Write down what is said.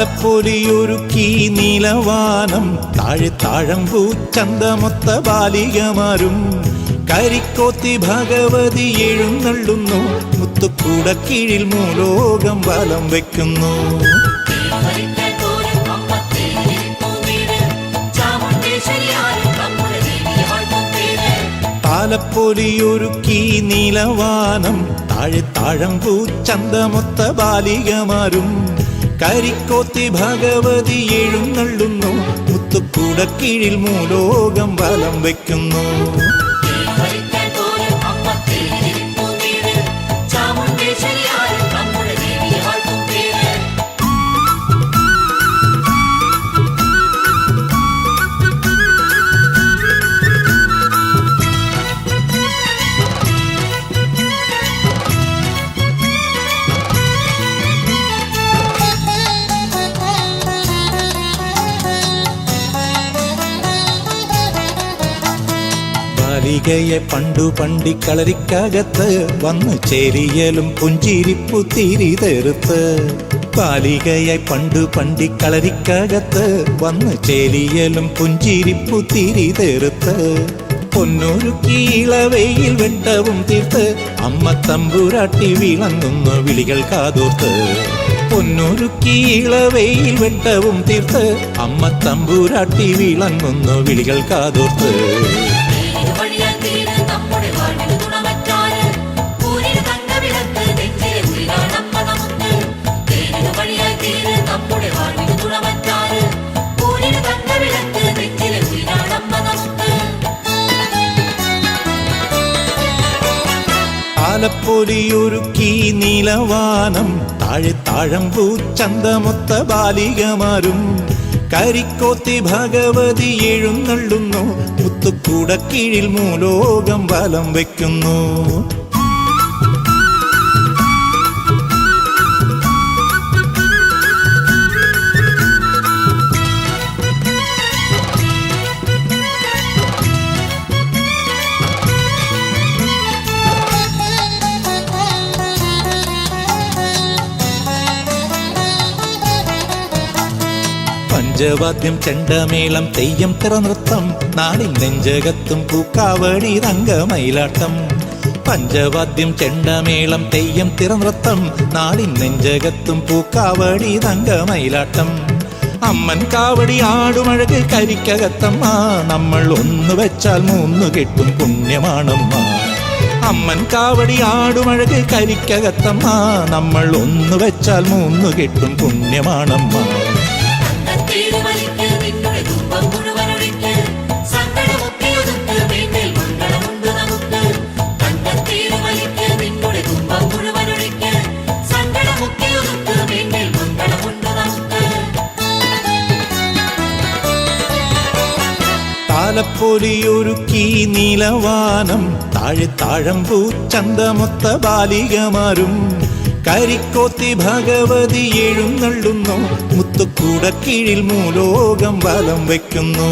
താലപ്പൊലിയൊരുക്കി നീലവാനം താഴെ താഴമ്പൂ ചന്തമൊത്ത ബാലികമാരും കരിക്കോത്തി ഭഗവതി എഴുന്നള്ളുന്നു മുത്തുക്കൂട കീഴിൽ മൂലോകം വലം വയ്ക്കുന്നു. താലപ്പൊലിയൊരുക്കി നീലവാനം താഴെ താഴമ്പൂ ചന്തമൊത്ത ബാലികമാരും കരിക്കോത്തി ഭഗവതി എഴുന്നള്ളുന്നു മുത്തുക്കൂട കീഴിൽ മൂലോകം വലം വയ്ക്കുന്നു. ബാലികയെ പണ്ടു പണ്ടിക്കളരിക്കകത്ത് വന്നു ചേരിയലും പുഞ്ചിരിപ്പു തിരി തെറുത്ത്. ബാലികയെ പണ്ടു പണ്ടിക്കളരിക്കകത്ത് വന്നു ചേരിയലും പുഞ്ചിരിപ്പു തിരി തെറുത്ത്. പൊന്നൊരുക്കി ഇളവയിൽ വെട്ടവും തീർത്ത് അമ്മ തമ്പുരാട്ടി വിളങ്ങുന്നു വിളികൾ കാതോർത്ത്. പൊന്നൊരുക്കി ഇളവയിൽ വെട്ടവും തീർത്ത് അമ്മ തമ്പുരാട്ടി വിളങ്ങുന്നു വിളികൾ കാതോർത്ത്. താലപ്പൊലിയൊരുക്കി നീലവാനം താഴെ താഴമ്പൂ ചന്തമൊത്ത ബാലികമാരും കരിക്കോത്തി ഭഗവതി എഴുന്നള്ളുന്നു മുത്തുക്കൂട കീഴിൽ മൂലോകം വലം വയ്ക്കുന്നു. പഞ്ചവാദ്യം ചെണ്ടമേളം തെയ്യം തിറനൃത്തം നാടിൻ നെഞ്ചകത്തും പൂക്കാവടി രംഗമയിലാട്ടം. പഞ്ചവാദ്യം ചെണ്ടമേളം തെയ്യം തിറനൃത്തം നാടിൻ നെഞ്ചകത്തും പൂക്കാവടി രംഗമയിലാട്ടം. അമ്മൻ കാവടി ആടുമഴക് കരിക്കകത്തമ്മ നമ്മൾ ഒന്നു വെച്ചാൽ മൂന്നു കെട്ടും പുണ്യമാണമ്മ. അമ്മൻ കാവടി ആടുമഴക് കരിക്കകത്തമ്മ നമ്മൾ ഒന്നു വെച്ചാൽ മൂന്നു കെട്ടും പുണ്യമാണമ്മ. താലപ്പൊലിയൊരുക്കി നീലവാനം താഴെ താഴമ്പൂ ചന്തമൊത്ത ബാലികമാരും കരിക്കോത്തി ഭഗവതി എഴുന്നള്ളുന്നു മുത്തുക്കൂട കീഴിൽ മൂലോകം വലം വയ്ക്കുന്നു.